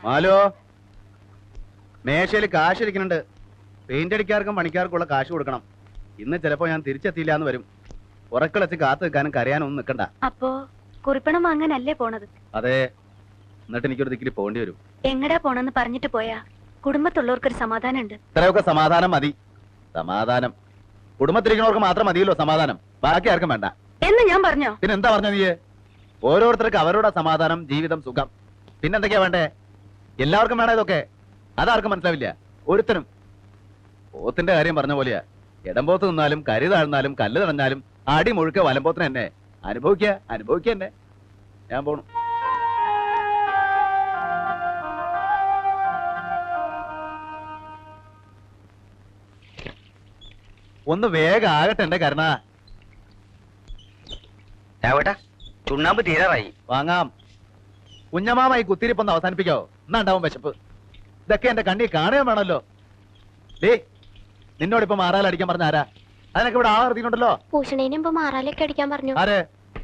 Malo, മേശയിൽ കാശ് ഇരിക്കുന്നുണ്ട്. പെയിന്റ് അടിക്കാർക്കും പണിക്കാർക്കുള്ള കാശ് കൊടുക്കണം. ഇന്ന് ചിലപ്പോ ഞാൻ തിരിച്ചെത്തിയില്ല എന്ന് വരും. ഉറക്കളച്ച് കാത്തു നിൽക്കാനും കരയാനും ഒന്നും നിൽക്കണ്ട. അപ്പോ കുറിപ്പണം വാങ്ങാനല്ലേ പോണത്? അതെ. എന്നിട്ട് എനിക്കൊരു ദിക്കിൽ പോകേണ്ടി വരും. എങ്ങടാ പോണെന്ന് പറഞ്ഞിട്ട് പോയാ കുടുംബത്തുള്ളവർക്കൊരു സമാധാനം ഉണ്ട്. ഇത്രയൊക്കെ സമാധാനം മതി. സമാധാനം കുടുംബത്തിരിക്കുന്നവർക്ക് മാത്രം മതിയല്ലോ സമാധാനം. ബാക്കി ആർക്കും വേണ്ട എന്ന് ഞാൻ പറഞ്ഞോ? പിന്നെ എന്താ പറഞ്ഞ നീ? ഓരോരുത്തർക്ക് അവരുടെ സമാധാനം, ജീവിതം, സുഖം. പിന്നെന്തൊക്കെയാ വേണ്ടേ? എല്ലാവർക്കും വേണം ഇതൊക്കെ. അതാർക്കും മനസ്സിലാവില്ല ഒരുത്തനും. പോത്തിന്റെ കാര്യം പറഞ്ഞ പോലെയാ. ഇടംപോത്ത് നിന്നാലും കരി താഴ്ന്നാലും കല്ല് തടഞ്ഞാലും അടി മുഴുക്ക വലമ്പോത്തിന് തന്നെ. അനുഭവിക്കുക തന്നെ. ഞാൻ പോണു. ഒന്ന് വേഗം ആകട്ടെ എന്റെ കരുണ. ചുണ്ണാമ്പ് തീരാറായി. വാങ്ങാം. കുഞ്ഞമാമായി കുത്തിരിപ്പൊന്ന് അവസാനിപ്പിക്കാവോ? എന്നാ ഉണ്ടാവും വിശപ്പ്. ഇതൊക്കെ എന്റെ കണ്ണി കാണുകയും വേണമല്ലോ. നിന്നോട് ഇപ്പൊ മാറാലടിക്കാൻ പറഞ്ഞ ആരാ? അതിനൊക്കെ ഇവിടെ ആളെത്തിയിട്ടുണ്ടല്ലോ. ഭൂഷണേനും ഇപ്പൊ മാറാലൊക്കെ അടിക്കാൻ പറഞ്ഞു. ആര്?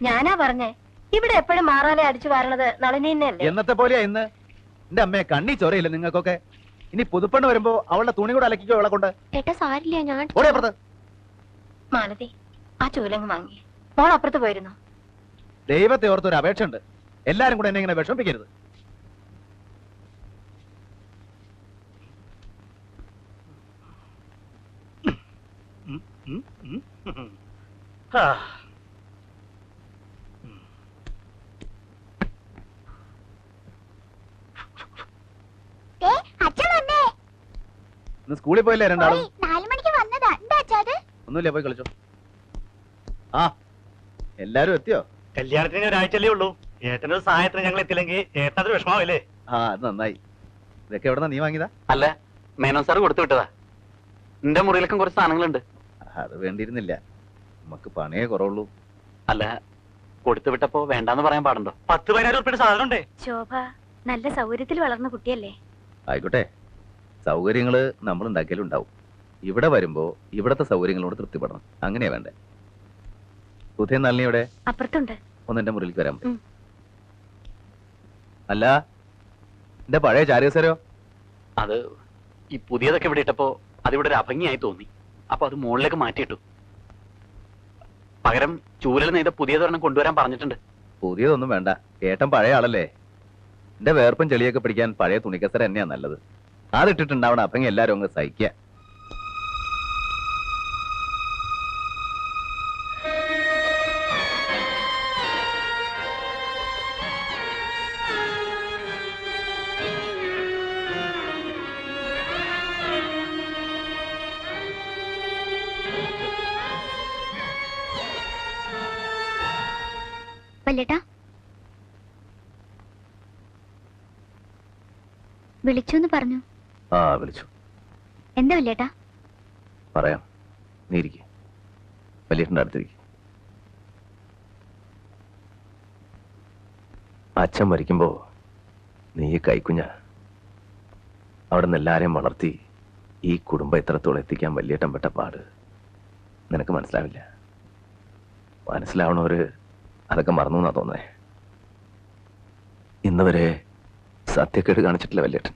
ഞാനാ പറഞ്ഞേ. ഇവിടെ എപ്പോഴും മാറാലെ അടിച്ചു വാരണത് നളിനിയല്ലേ? എന്നത്തെ പോലെയാ ഇന്ന്? എന്റെ അമ്മയെ കണ്ണി ചൊറയില്ല നിങ്ങൾക്കൊക്കെ. ഇനി പുതുപ്പെണ്ണ് വരുമ്പോ അവളുടെ തുണി കൂടെ അലക്കിക്കോ അവളെ കൊണ്ട്. ഏട്ടാ സാരില്ല, ഞാൻ ഓടിയപ്പുറത്ത്. മാലതി, ആ ചൂലങ്ങ് വാങ്ങി. മോൾ അപ്പുറത്ത് പോയിരുന്നു. ദൈവത്തെ ഓർത്തൊരു അപേക്ഷ ഉണ്ട്. എല്ലാരും കൂടെ എന്നെ ഇങ്ങനെ വിഷമിപ്പിക്കരുത്. ഇന്ന് സ്കൂളിൽ പോയില്ലേ രണ്ടാളും? 4 മണിക്ക് വന്നതാ. എന്താ അച്ഛാ? ഒന്നുമില്ല, പോയി കളിച്ചോ. ആ, എല്ലാരും എത്തിയോ? കല്യാണത്തിന് ഒരാഴ്ചയല്ലേ ഉള്ളൂ. ഏട്ടനൊരു സഹായത്തിന് ഞങ്ങൾ എത്തില്ലെങ്കിൽ ഏട്ടനത് വിഷമാവില്ലേ? ആ, അത് നന്നായി. ഇതൊക്കെ എവിടെന്നാ നീ വാങ്ങിയതാ? അല്ല, മേനോൻ സാർ കൊടുത്തു വിട്ടതാ. നിന്റെ മുറിയിലൊക്കെ കുറച്ച് സാധനങ്ങളുണ്ട്. അത് വേണ്ടിയിരുന്നില്ല. നമുക്ക് പണിയേ കുറവുള്ളൂ. അല്ല, കൊടുത്തു വിട്ടപ്പോ വേണ്ടാന്ന് പറയാൻ പാടുണ്ടോ? 10-15 ഉറുപ്പിയുടെ സാധനം ഉണ്ടേ. ശോഭ നല്ല സൗകര്യത്തിൽ വളർന്ന കുട്ടിയല്ലേ? ആയിക്കോട്ടെ. സൗകര്യങ്ങള് നമ്മൾ ഉണ്ടാക്കിയാലും ഉണ്ടാവും. ഇവിടെ വരുമ്പോ ഇവിടത്തെ സൗകര്യങ്ങളോട് തൃപ്തിപ്പെടണം. അങ്ങനെയാ വേണ്ടേ. സുധേ നളിനിയുടെ അപ്പുറത്തുണ്ട്. ഒന്ന് എന്റെ മുറിയിലേക്ക് വരാൻ പറ്റും? അല്ല, എന്റെ പഴയ ചാരികസരോ? അത് ഈ പുതിയതൊക്കെ ഇവിടെ ഇട്ടപ്പോ അതിവിടെ ഒരു അഭംഗിയായി തോന്നി. അപ്പൊ അത് മുകളിലേക്ക് മാറ്റിയിട്ടു. പകരം ചൂരൽ നെയ്ത പുതിയതൊരെണ്ണം കൊണ്ടുവരാൻ പറഞ്ഞിട്ടുണ്ട്. പുതിയതൊന്നും വേണ്ട. ഏട്ടൻ പഴയ ആളല്ലേ. എന്റെ വേർപ്പും ചെളിയൊക്കെ പിടിക്കാൻ പഴയ തുണിക്കസര തന്നെയാ നല്ലത്. അതിട്ടിട്ടുണ്ടാവണം അഭംഗി എല്ലാരും അങ്ങ് സഹിക്കുക. വല്യേട്ടാ വിളിച്ചു പറഞ്ഞു. ആ, വിളിച്ചു. എന്താ വല്യേട്ടാ? പറയാം. നീ ഇരിക്കെ. വലിയേട്ടൻ്റെ അടുത്തിരിക്കെ. അച്ഛൻ മരിക്കുമ്പോ നീ കൈക്കുഞ്ഞ. അവിടെ നിന്ന് എല്ലാരെയും വളർത്തി ഈ കുടുംബം ഇത്രത്തോളം എത്തിക്കാൻ വലിയേട്ടൻ പെട്ട പാട് നിനക്ക് മനസ്സിലാവില്ല. മനസ്സിലാവണവര് അതൊക്കെ മറന്നു എന്നാ തോന്നേ. ഇന്നുവരെ സത്യക്കേട് കാണിച്ചിട്ടില്ല വലിയേട്ടൻ.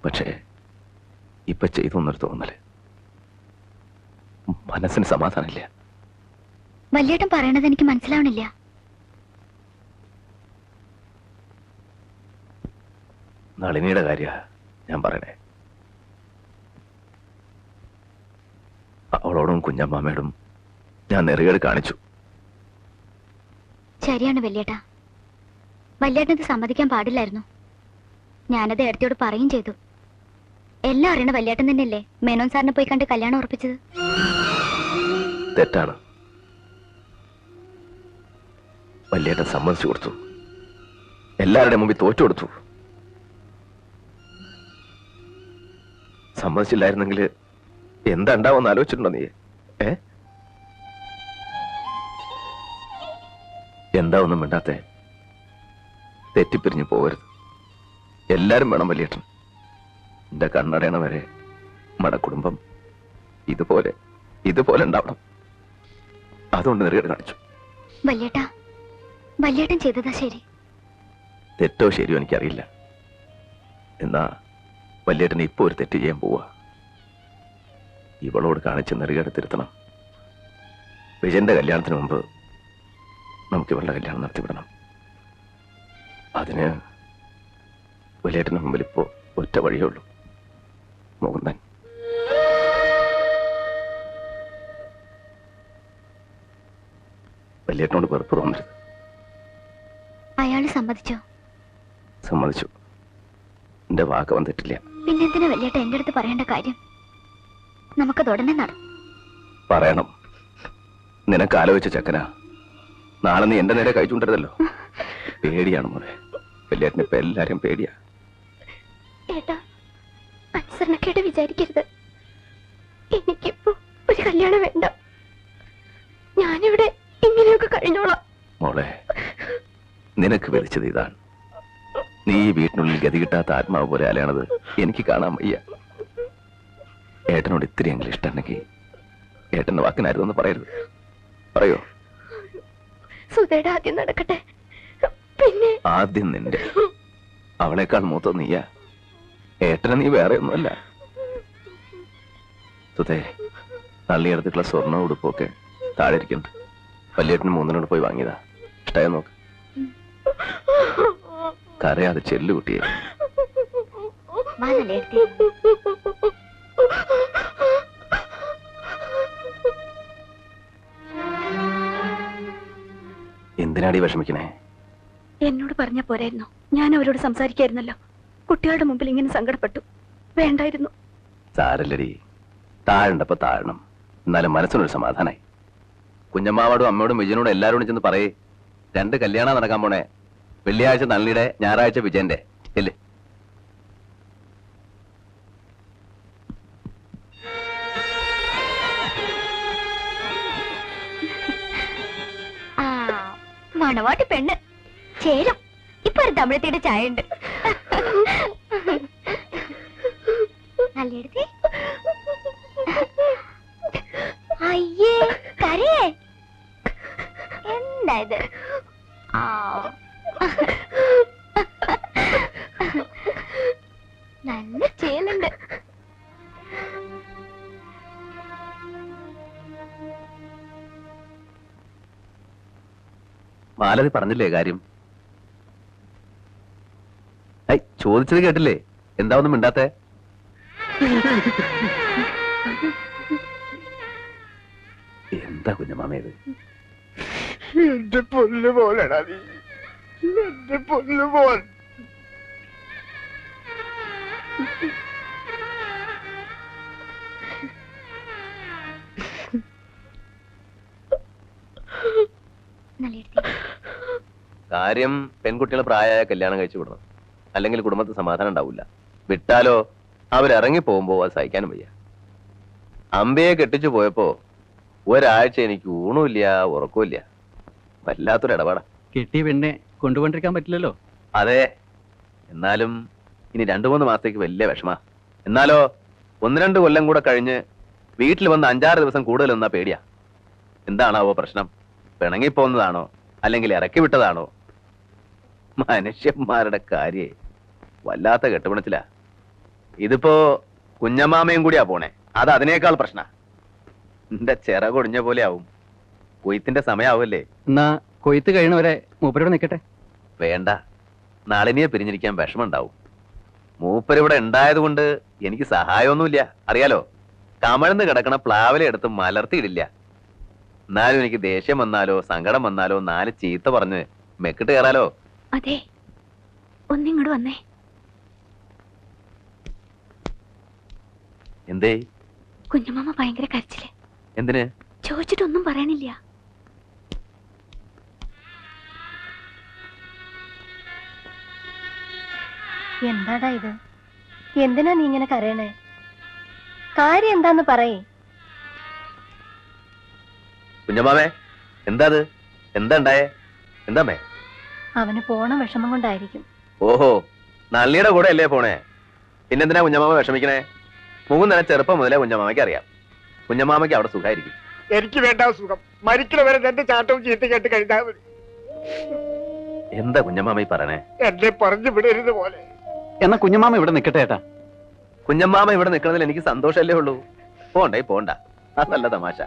പക്ഷേ ഇപ്പൊ ചെയ്തു എന്നൊരു തോന്നല്. മനസ്സിന് സമാധാനമില്ല. വല്യേട്ടൻ പറയണത് എനിക്ക് മനസ്സിലാവണില്ല. നളിനിയുടെ കാര്യ ഞാൻ പറയണേ. അവളോടും കുഞ്ഞമ്മാമ്മയോടും ഞാൻ നെറുകേട് കാണിച്ചു. ശരിയാണ് വല്യേട്ടാ. വല്യേട്ടനത് സമ്മതിക്കാൻ പാടില്ലായിരുന്നു. ഞാനത് ഏടത്തിയോട് പറയും ചെയ്തു. എല്ലാം അറിയണ വല്യേട്ടൻ തന്നെയല്ലേ മേനോൻ സാറിനെ പോയി കണ്ട് കല്യാണം ഉറപ്പിച്ചത്. തെറ്റാണ്. വല്യേട്ടൻ സമ്മതിച്ചു കൊടുത്തു. എല്ലാവരുടെ മുമ്പിൽ തോറ്റു കൊടുത്തു. സമ്മതിച്ചില്ലായിരുന്നെങ്കിൽ എന്താ ഉണ്ടാവുമെന്ന് ആലോചിച്ചിട്ടുണ്ടോ നീ? എന്താ ഒന്നും മിണ്ടാത്തെ? തെറ്റിപ്പിരിഞ്ഞു പോകരുത്. എല്ലാരും വേണം വലിയേട്ടൻ. എന്റെ കണ്ണടയണ വരെ നമ്മുടെ കുടുംബം ഇതുപോലെ ഉണ്ടാവണം. അതുകൊണ്ട് നെറുകേട് കാണിച്ചു. വല്യേട്ടൻ ചെയ്തതാ ശരി. തെറ്റോ ശരിയോ എനിക്കറിയില്ല. എന്നാ വല്യേട്ടനെ ഇപ്പൊ ഒരു തെറ്റ് ചെയ്യാൻ പോവാ. ഇവളോട് കാണിച്ച് നെറുകേട് തിരുത്തണം. വിജയന്റെ കല്യാണത്തിന് മുമ്പ് നമുക്ക് ഇവളുടെ കല്യാണം നടത്തിവിടണം. അതിന് വല്യേട്ടന് മുമ്പിൽ ഇപ്പോ ഒറ്റ വഴിയേ ഉള്ളൂ, മുകുന്ദൻ. വല്യേട്ടനോട് വെറുപ്പ് തോന്നരുത്. അയാള് സമ്മതിച്ചോ? സമ്മതിച്ചു. എന്റെ വാക്ക് വന്നിട്ടില്ല. പിന്നെന്തിനാ വല്യേട്ട എന്റെ അടുത്ത് പറയേണ്ട കാര്യം? നമുക്കത് ഉടനെ നടക്കും. പറയണം. നിനക്ക് ആലോചിച്ച ചക്കനാ. നാളെ നീ എന്റെ നേരെ കഴിച്ചുകൊണ്ടിരുന്നല്ലോ. പേടിയാണ് മോനെ. വല്യേട്ടന് ഇപ്പൊ എല്ലാരും പേടിയാ. ഏട്ടാ, അനുസരണക്കേട് വിചാരിക്കരുത്. എനിക്കിപ്പോ ഒരു കല്യാണം വേണ്ട. ഞാനിവിടെ ഇങ്ങനെയൊക്കെ കഴിഞ്ഞോളാം. മോളെ, നിനക്ക് വിധിച്ചത് ഇതാണ്. നീ ഈ വീട്ടിനുള്ളിൽ ഗതി കിട്ടാത്ത ആത്മാവ് പോലെ അലയണത് എനിക്ക് കാണാൻ വയ്യ. ഏട്ടനോട് ഇത്തിരിയെങ്കിലും ഇഷ്ടമുണ്ടെങ്കിൽ ഏട്ടന്റെ വാക്കിനായിരുന്നെന്ന് പറയരുത്. പറയോ? സുധയുടെ ആദ്യം നടക്കട്ടെ, പിന്നെ ആദ്യം നിന്റെ. അവളെക്കാൾ മൂത്ത നീയാ. ഏട്ടനെ നീ വേറെ ഒന്നുമല്ല. സുധേ, തള്ളിയെടുത്തിട്ടുള്ള സ്വർണ്ണ ഉടുപ്പൊക്കെ താഴെ ഇരിക്കുന്നുണ്ട്. വല്യേട്ടന് 3 പോയി വാങ്ങിയതാ. ഇഷ്ടായ നോക്ക്. കരയാതെ ചെല്ലു കുട്ടിയെ. എന്തിനാടി വിഷമിക്കണേ? എന്നോട് പറഞ്ഞ പോരായിരുന്നു. ഞാൻ അവരോട് സംസാരിക്കായിരുന്നല്ലോ. കുട്ടികളുടെ മുമ്പിൽ ഇങ്ങനെ സങ്കടപ്പെട്ടു. വേണ്ടായിരുന്നു. സാരല്ലടി, താഴണ്ടപ്പോ താഴണം. എന്നാലും മനസ്സിനൊരു സമാധാനായി. കുഞ്ഞമ്മാവോടും അമ്മയോടും വിജയനോടും എല്ലാവരോടും ചെന്ന് പറയേ, 2 കല്യാണം നടക്കാൻ പോണേ. വെള്ളിയാഴ്ച നളിനിയുടെ, ഞായറാഴ്ച വിജയന്റെ. ഇല്ലേ? മണവാട്ടി പെണ്ണ് ചേരും. ഇപ്പൊ ഒരു തമിഴത്തിയുടെ ചായ ഉണ്ട്. നല്ലെടുത്തി. അയ്യേ, കരയേ. എന്താ ഇത്? നല്ല ചേലുണ്ട്. മാലതി പറഞ്ഞില്ലേ കാര്യം? ചോദിച്ചത് കേട്ടില്ലേ? എന്താ ഒന്നും മിണ്ടാത്തെ? എന്താ കുഞ്ഞമാമേത്? എന്റെ പൊന്നു പോലെടാ നീ, എന്റെ പൊന്നു പോൽ. കാര്യം പെൺകുട്ടികൾ പ്രായമായ കല്യാണം കഴിച്ചു വിടണം. അല്ലെങ്കിൽ കുടുംബത്തിൽ സമാധാനം ഉണ്ടാവില്ല. വിട്ടാലോ അവരിറങ്ങി പോകുമ്പോ അത് സഹിക്കാനും വയ്യ. അമ്പയെ കെട്ടിച്ചു പോയപ്പോ ഒരാഴ്ച എനിക്ക് ഊണുമില്ല, ഉറക്കമില്ല. വല്ലാത്തൊരു ഇടപാടാ. കെട്ടിയ പെണ്ണെ കൊണ്ടുപോണ്ടിരിക്കാൻ പറ്റില്ലല്ലോ. അതെ, എന്നാലും ഇനി 2-3 മാസത്തേക്ക് വലിയ വിഷമാ. എന്നാലോ 1-2 കൊല്ലം കൂടെ കഴിഞ്ഞ് വീട്ടിൽ വന്ന് 5-6 ദിവസം കൂടുതൽ നിന്നാ പേടിയാ. എന്താണാവോ പ്രശ്നം? പിണങ്ങിപ്പോന്നതാണോ അല്ലെങ്കിൽ ഇറക്കി വിട്ടതാണോ? മനുഷ്യന്മാരുടെ കാര്യേ വല്ലാത്ത കെട്ടുപിണച്ചിലാ. ഇതിപ്പോ കുഞ്ഞമ്മാമയും കൂടിയാ പോണേ. അത് അതിനേക്കാൾ പ്രശ്ന. എന്റെ ചിറകൊടിഞ്ഞ പോലെ ആവും. കൊയ്ത്തിന്റെ സമയാവല്ലേ? എന്നാ കൊയ്ത്ത് കഴിയണവരെ മൂപ്പരോട് നിൽക്കട്ടെ. വേണ്ട, നളിനിയെ പിരിഞ്ഞിരിക്കാൻ വിഷമമുണ്ടാവും. മൂപ്പരിവിടെ ഉണ്ടായത് കൊണ്ട് എനിക്ക് സഹായമൊന്നുമില്ല. അറിയാലോ, കമഴ്ന്ന് കിടക്കണ പ്ലാവിലെ എടുത്ത് മലർത്തിയിടില്ല. എന്നാലും എനിക്ക് ദേഷ്യം വന്നാലോ സങ്കടം വന്നാലോ 4 ചീത്ത പറഞ്ഞ് മെക്കിട്ട് കയറാലോ. അതെ, ഒന്നിങ്ങോട്ട് വന്നേ. എന്തേ? കുഞ്ഞമ്മ ഭയങ്കര കരച്ചില്. എന്തിന്? ചോദിച്ചിട്ടൊന്നും പറയണില്ല. എന്താടാ ഇത്? എന്തിനാ നീ ഇങ്ങനെ കരയണേ? കാര്യം എന്താന്ന് പറയേ. കുഞ്ഞമ്മാമേ, എന്താ അത്? എന്താ ഉണ്ടായേ? എന്താമേ? അവന് പോണ വിഷമം കൊണ്ടായിരിക്കും. ഓഹോ, നള്ളിയുടെ കൂടെ അല്ലേ പോണേ? പിന്നെന്തിനാ കുഞ്ഞമ്മാമ വിഷമിക്കണേ? മുകുന്ദനെ ചെറുപ്പം മുതലേ കുഞ്ഞമ്മാമയ്ക്ക് അറിയാം. കുഞ്ഞമ്മാമയ്ക്ക് അവിടെ സുഖമായിരിക്കും. എനിക്ക് വേണ്ട സുഖം. മരിക്കണ വരെ എന്റെ ചാട്ടവും ചീത്ത കേട്ട് കഴിഞ്ഞാൽ മതി. എന്താ കുഞ്ഞമ്മാമ ഈ പറയണേ? എന്നെ പറഞ്ഞു വിടരുത് പോലെ. എന്നാ കുഞ്ഞമ്മാമ ഇവിടെ നിൽക്കട്ടെ ഏട്ടാ. കുഞ്ഞമ്മാമ ഇവിടെ നിൽക്കുന്നതിൽ എനിക്ക് സന്തോഷമല്ലേ ഉള്ളൂ. പോണ്ടേ പോണ്ട, അത് നല്ല തമാശ.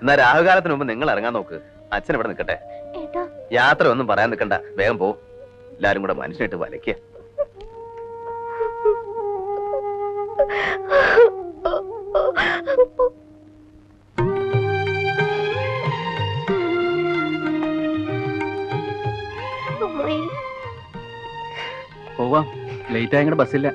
എന്നാ രാഹുകാലത്തിന് മുമ്പ് നിങ്ങൾ ഇറങ്ങാൻ നോക്ക്. അച്ഛൻ ഇവിടെ നിൽക്കട്ടെ. ഏട്ടാ യാത്ര ഒന്നും പറയാൻ നിൽക്കണ്ട, വേഗം പോ. എല്ലാരും കൂടെ മനുഷ്യനായിട്ട് വലയ്ക്കുക. അമ്മായി പോവാം, ലേറ്റ് ആയ ബസ്സില്ല.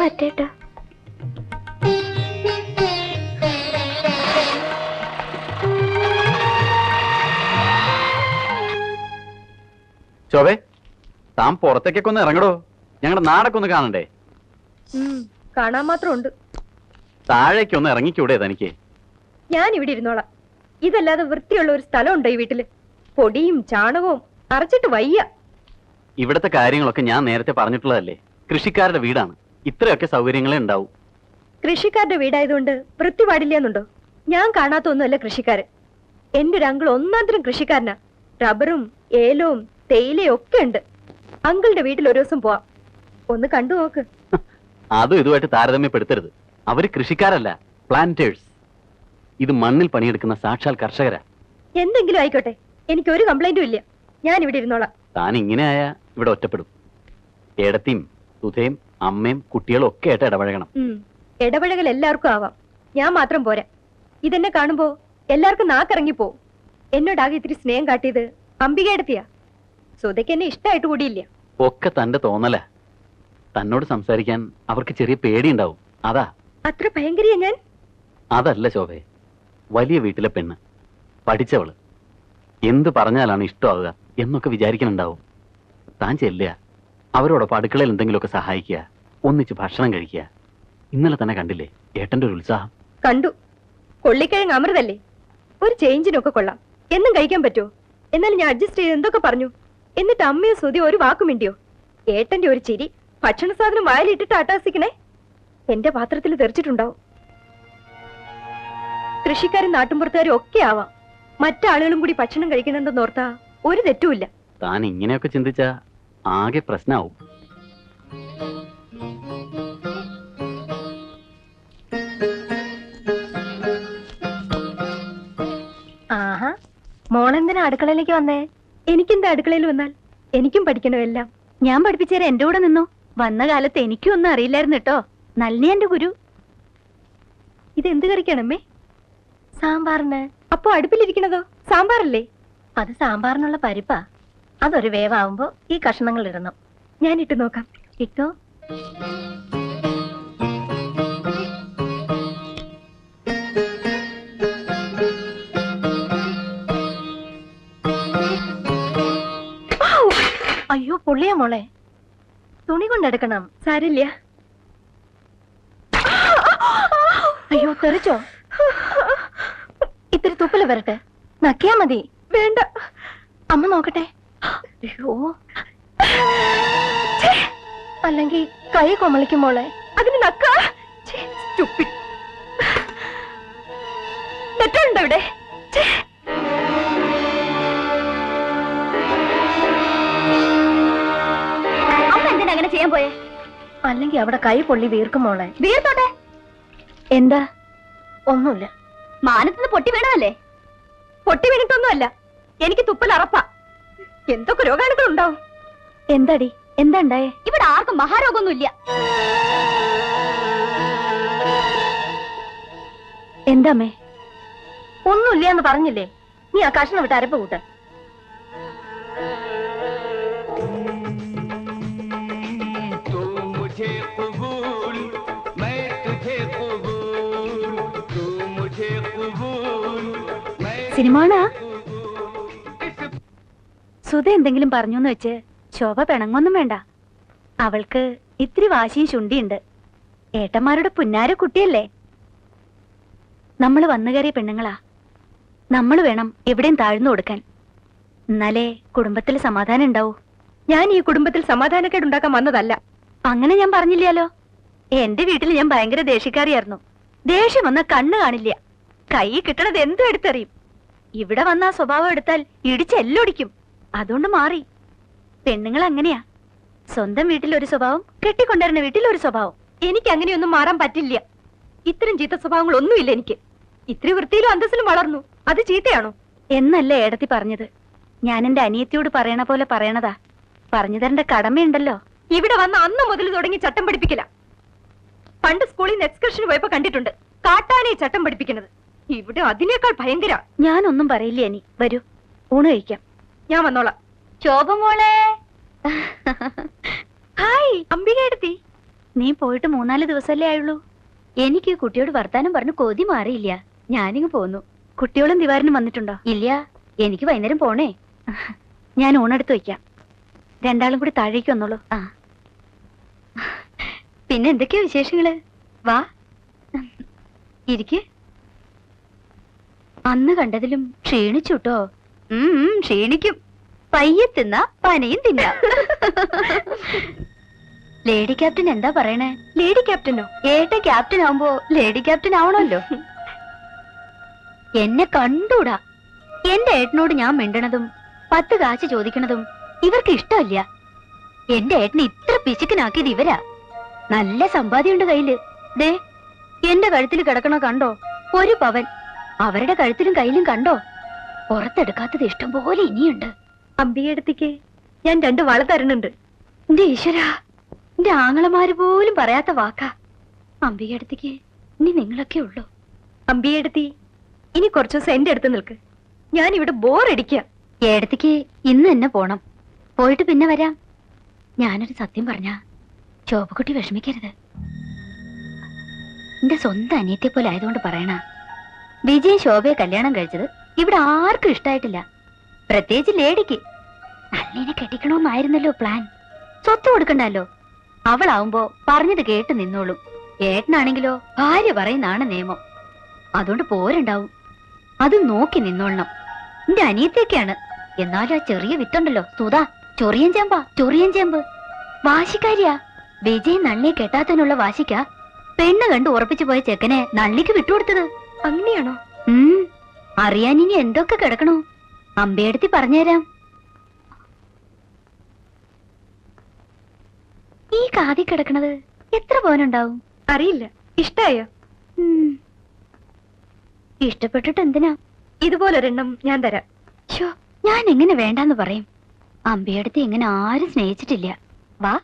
പറ്റേട്ടാ. ശോഭേ, താൻ പുറത്തേക്കൊക്കെ ഒന്ന് ഇറങ്ങടോ. ഞങ്ങളുടെ നാടൊക്കെ ഒന്ന് കാണണ്ടേ? കാണാൻ മാത്രം ഉണ്ട്. താഴേക്കൊന്ന് ഇറങ്ങിക്കൂടെ തനിക്ക്? ഞാൻ ഇവിടെ ഇരുന്നോളാം. ഇതല്ലാതെ വൃത്തിയുള്ള ഒരു സ്ഥലം ഉണ്ടോ ഈ വീട്ടില്? പൊടിയും ചാണകവും അരച്ചിട്ട് വയ്യ. ഇവിടത്തെ കാര്യങ്ങളൊക്കെ ഞാൻ നേരത്തെ പറഞ്ഞിട്ടുള്ളതല്ലേ. കൃഷിക്കാരുടെ വീടാണ്, ഇത്രയൊക്കെ സൗകര്യങ്ങളെ ഉണ്ടാവും. കൃഷിക്കാരുടെ വീടായതുകൊണ്ട് വൃത്തി പാടില്ലെന്നുണ്ടോ? ഞാൻ കാണാത്ത ഒന്നുമല്ല കൃഷിക്കാര്. എന്റെ ഒരു അങ്കിൾ ഒന്നാന്തരം കൃഷിക്കാരനാ. റബ്ബറും ഏലവും തേയിലയും ഒക്കെ ഉണ്ട്. അങ്കിളുടെ വീട്ടിൽ ഒരു ദിവസം പോവാം, ഒന്ന് കണ്ടു നോക്ക്. അതും ഇതുമായിട്ട് താരതമ്യപ്പെടുത്തരുത്. അവര് കൃഷിക്കാരല്ല, പ്ലാന്റേഴ്സ്. ഇത് മണ്ണിൽ പണിയെടുക്കുന്ന സാക്ഷാൽ കർഷകരാ. എന്തെങ്കിലും ആയിക്കോട്ടെ, എനിക്ക് ഒരു കംപ്ലൈന്റും ഇല്ല. ഞാൻ ഇവിടെ ഇരുന്നോളാം. താൻ ഇങ്ങനെയായ ഇവിടെ ഒറ്റപ്പെടും. ഏടത്തിയും സുധയും അമ്മയും കുട്ടികളും ഒക്കെ ആയിട്ട് ഇടപഴകണം. ഇടപഴകൽ എല്ലാവർക്കും ആവാം, ഞാൻ മാത്രം പോരാ. ഇതെന്നെ കാണുമ്പോ എല്ലാവർക്കും നാക്കിറങ്ങിപ്പോവും. എന്നോടാകെ ഇത്തിരി സ്നേഹം കാട്ടിയത് അംബികയെടുത്തിയാ. സുധയ്ക്ക് എന്നെ ഇഷ്ടമായിട്ട് കൂടിയില്ല. ഒക്കെ തന്റെ തോന്നല. തന്നോട് സംസാരിക്കാൻ അവർക്ക് ചെറിയ പേടിയുണ്ടാവും, അതാ. അത്ര ഭയങ്കരിയാ ഞാൻ? അതല്ല ശോഭേ, വലിയ വീട്ടിലെ പെണ്ണ്, പഠിച്ചവള്, എന്ത് പറഞ്ഞാലാണ് ഇഷ്ടമാവുക എന്നൊക്കെ വിചാരിക്കുന്നുണ്ടാവും. താൻ ചെല്ലുക, അവരോടൊപ്പം അടുക്കളയിൽ എന്തെങ്കിലുമൊക്കെ സഹായിക്കുക, ഒന്നിച്ച് ഭക്ഷണം കഴിക്കുക. ഇന്നലെ തന്നെ കണ്ടില്ലേ ഏട്ടന്റെ ഒരു ഉത്സാഹം? കണ്ടു. കൊള്ളിക്കിഴങ്ങ് അമൃതല്ലേ, ഒരു ചേഞ്ചിനൊക്കെ കൊള്ളാം. എന്നും കഴിക്കാൻ പറ്റുമോ? എന്നാൽ ഞാൻ അഡ്ജസ്റ്റ് ചെയ്ത് എന്തൊക്കെ പറഞ്ഞു. എന്നിട്ട് അമ്മയോ സുതി ഒരു വാക്കും മിണ്ടിയോ? ഏട്ടന്റെ ഒരു ചിരി, ഭക്ഷണ സാധനം വായിലിട്ടിട്ട് അട്ടാസിക്കണേ, എന്റെ പാത്രത്തിൽ തെറിച്ചിട്ടുണ്ടാവും. കൃഷിക്കാരും നാട്ടുമ്പുറത്തുകാരും ഒക്കെ ആവാം. മറ്റാളുകളും കൂടി ഭക്ഷണം കഴിക്കണമെന്ന് ഓർത്താ ഒരു തെറ്റുമില്ല. താൻ ഇങ്ങനെയൊക്കെ ചിന്തിച്ചാ ആകെ പ്രശ്നമാവും. ആഹാ, മോളെന്തിനാ അടുക്കളയിലേക്ക് വന്നേ? എനിക്കെന്താ അടുക്കളയിൽ വന്നാൽ? എനിക്കും പഠിക്കണം എല്ലാം. ഞാൻ പഠിപ്പിച്ചേരാ എന്റെ കൂടെ നിന്നോ. വന്ന കാലത്ത് എനിക്കും ഒന്നും അറിയില്ലായിരുന്നു കേട്ടോ. നളിനി എന്റെ ഗുരു. ഇതെന്ത് കറിക്കാണമ്മേ? സാമ്പാറിന്. അപ്പൊ അടുപ്പിലിരിക്കണതോ സാമ്പാറല്ലേ? അത് സാമ്പാറിനുള്ള പരിപ്പാ. അതൊരു വേവാവുമ്പോ ഈ കഷ്ണങ്ങൾ ഇടണം. ഞാൻ ഇട്ട് നോക്കാം. ഇട്ടോ? അയ്യോ പൊള്ളിയ മോളെ, തുണി കൊണ്ടെടുക്കണം. സാരില്ല. അയ്യോ തെറിച്ചോ? ഇത്തിരി തുപ്പല് വരട്ടെ, നക്കിയാ മതി. വേണ്ട, അമ്മ നോക്കട്ടെ. അയ്യോ, അല്ലെങ്കിൽ കൈ കൊമളിക്കും മോളെ. അതിന് നക്ക തെറ്റുണ്ടോ ഇവിടെ? അമ്മ എന്തിനാ അങ്ങനെ ചെയ്യാൻ പോയേ? അല്ലെങ്കിൽ അവിടെ കൈ പൊള്ളി വീർക്കും മോളെ. വീർത്തോട്ടെ. എന്താ? ഒന്നുമില്ല. മാനത്തുനിന്ന് പൊട്ടി വീണതല്ലേ? പൊട്ടി വീണിട്ടൊന്നുമല്ല, എനിക്ക് തുപ്പൽ അറപ്പാ. എന്തൊക്കെ രോഗാണുക്കൾ ഉണ്ടാവും. എന്താടി, എന്താ ഉണ്ടായേ? ഇവിടെ ആർക്കും മഹാരോഗമൊന്നുമില്ല. എന്താമ്മേ? ഒന്നുമില്ല എന്ന് പറഞ്ഞില്ലേ? നീ ആ കഷ്ണം വിട്ട് അരപ്പ് കൂട്ട്. സിനിമാണാ? സുധ എന്തെങ്കിലും പറഞ്ഞൂന്ന് വെച്ച് ശോഭ പിണങ്ങൊന്നും വേണ്ട. അവൾക്ക് ഇത്തിരി വാശിയും ചുണ്ടിയുണ്ട്. ഏട്ടന്മാരുടെ പുന്നാര കുട്ടിയല്ലേ. നമ്മൾ വന്നു കയറിയ പെണ്ണുങ്ങളാ. നമ്മൾ വേണം എവിടെയും താഴ്ന്നു കൊടുക്കാൻ. എന്നാലേ കുടുംബത്തിൽ സമാധാനം ഉണ്ടാവൂ. ഞാൻ ഈ കുടുംബത്തിൽ സമാധാനക്കേട് ഉണ്ടാക്കാൻ വന്നതല്ല. അങ്ങനെ ഞാൻ പറഞ്ഞില്ലല്ലോ. എന്റെ വീട്ടിൽ ഞാൻ ഭയങ്കര ദേഷ്യക്കാരിയായിരുന്നു. ദേഷ്യം വന്ന കണ്ണ് കാണില്ല. കൈ കിട്ടണത് എന്തും എടുത്തെറിയും. ഇവിടെ വന്ന ആ സ്വഭാവം എടുത്താൽ ഇടിച്ചെല്ലൊടിക്കും. അതുകൊണ്ട് മാറി. പെണ്ണുങ്ങൾ അങ്ങനെയാ. സ്വന്തം വീട്ടിൽ ഒരു സ്വഭാവം, കെട്ടിക്കൊണ്ടുവരുന്ന വീട്ടിൽ ഒരു സ്വഭാവം. എനിക്ക് അങ്ങനെയൊന്നും മാറാൻ പറ്റില്ല. ഇത്തരം ചീത്ത സ്വഭാവങ്ങളൊന്നുമില്ല എനിക്ക്. ഇത്തിരി വൃത്തിയിലും അന്തസ്സിലും വളർന്നു. അത് ചീത്തയാണോ? എന്നല്ലേ ഏടത്തി പറഞ്ഞത്. ഞാൻ എന്റെ അനിയത്തിയോട് പറയണ പോലെ പറയണതാ. പറഞ്ഞു തരേണ്ട കടമയുണ്ടല്ലോ. ഇവിടെ വന്ന അന്ന് മുതൽ തുടങ്ങി ചട്ടം പഠിപ്പിക്കല. പണ്ട് സ്കൂളിൽ നിന്ന് എക്സ്കർഷന് പോയപ്പോ കണ്ടിട്ടുണ്ട് കാട്ടാനെ ചട്ടം പഠിപ്പിക്കുന്നത്. ഇവിടെ അതിനേക്കാൾ ഭയങ്കര. ഞാനൊന്നും പറയില്ല. ഇനി വരൂ, ഊണ് കഴിക്കാം. ഞാൻ വന്നോളാം. ശോഭമോളെ, ഹായ് അംബിക എടുത്തി. നീ പോയിട്ട് 3-4 ദിവസമല്ലേ ആയുള്ളൂ. എനിക്ക് കുട്ടിയോട് വർത്താനം പറഞ്ഞു കൊതി മാറിയില്ല. ഞാനിങ്ങ് പോന്നു. കുട്ടികളും ദിവാരനും വന്നിട്ടുണ്ടോ? ഇല്ല, എനിക്ക് വൈകുന്നേരം പോണേ. ഞാൻ ഊണെടുത്ത് വയ്ക്കാം. രണ്ടാളും കൂടി താഴേക്ക് വന്നോളൂ. ആ, പിന്നെ എന്തൊക്കെയാ വിശേഷങ്ങള്? വാ ഇരിക്ക്. അന്ന് കണ്ടതിലും ക്ഷീണിച്ചുട്ടോ. ക്ഷീണിക്കും. പയ്യെ തിന്ന പനയും തിന്ന. ലേഡി ക്യാപ്റ്റൻ എന്താ പറയണേ? ലേഡി ക്യാപ്റ്റനോ? ഏട്ട ക്യാപ്റ്റൻ ആവുമ്പോ ലേഡി ക്യാപ്റ്റൻ ആവണല്ലോ. എന്നെ കണ്ടൂടാ. എന്റെ ഏട്ടനോട് ഞാൻ മിണ്ടണതും 10 കാശ് ചോദിക്കണതും ഇവർക്ക് ഇഷ്ടമല്ല. എന്റെ ഏട്ടനെ ഇത്ര പിശുക്കനാക്കിയത് ഇവരാ. നല്ല സമ്പാദ്യമുണ്ട് കയ്യില്. ദേ, എന്റെ കഴുത്തിൽ കിടക്കണ കണ്ടോ? 1 പവൻ. അവരുടെ കഴുത്തിലും കയ്യിലും കണ്ടോ? പുറത്തെടുക്കാത്തത് ഇഷ്ടം പോലെ ഇനിയുണ്ട്. അംബിക എടുത്തിക്ക് ഞാൻ 2 വള തരുന്നുണ്ട്. എന്റെ ഈശ്വരാ, എന്റെ ആങ്ങളമാര് പോലും പറയാത്ത വാക്കാ. അംബിക അടുത്തേക്ക് ഇനി നിങ്ങളൊക്കെ ഉള്ളൂ. അംബിക എടുത്തി, ഇനി കുറച്ചു ദിവസം എന്റെ അടുത്ത് നിൽക്ക്. ഞാൻ ഇവിടെ ബോറടിക്കുക. ഏടത്തേക്ക് ഇന്ന് തന്നെ പോണം. പോയിട്ട് പിന്നെ വരാം. ഞാനൊരു സത്യം പറഞ്ഞ ശോഭക്കുട്ടി വിഷമിക്കരുത്. എന്റെ സ്വന്തം അനിയത്തെ പോലെ ആയതുകൊണ്ട് പറയണ. വിജയൻ ശോഭയെ കല്യാണം കഴിച്ചത് ഇവിടെ ആർക്കും ഇഷ്ടായിട്ടില്ല. പ്രത്യേകിച്ച് ലേഡിക്ക്. നല്ലിനെ കെട്ടിക്കണമെന്നായിരുന്നല്ലോ പ്ലാൻ. സ്വത്ത് കൊടുക്കണ്ടല്ലോ. അവളാവുമ്പോ പറഞ്ഞത് കേട്ട് നിന്നോളും. ഏട്ടനാണെങ്കിലോ ഭാര്യ പറയുന്നാണ് നിയമം. അതുകൊണ്ട് പോരുണ്ടാവും. അത് നോക്കി നിന്നോളണം. എന്റെ അനിയത്തേക്കാണ്. എന്നാലും ആ ചെറിയ വിത്തുണ്ടല്ലോ സുധാ, ചൊറിയൻ ചേമ്പ് വാശിക്കാരിയാ. വിജയൻ നള്ളിയെ കെട്ടാത്തതിനുള്ള വാശിക്കാ പെണ്ണ് കണ്ട് ഉറപ്പിച്ചു പോയ ചെക്കനെ നള്ളിക്ക് വിട്ടുകൊടുത്തത്. അങ്ങനെയാണോ? അറിയാൻ ഇനി എന്തൊക്കെ കിടക്കണോ? അമ്പയെടുത്തി പറഞ്ഞുതരാം. ഈ കാതി കിടക്കണത് എത്ര പവനുണ്ടാവും? അറിയില്ല. ഇഷ്ടായോ? ഇഷ്ടപ്പെട്ടിട്ട് എന്തിനാ? ഇതുപോലൊരെണ്ണം ഞാൻ തരാം. ശോ, ഞാൻ എങ്ങനെ വേണ്ടാന്ന് പറയും? അമ്പയെടുത്തി എങ്ങനെ ആരും സ്നേഹിച്ചിട്ടില്ല. വാ.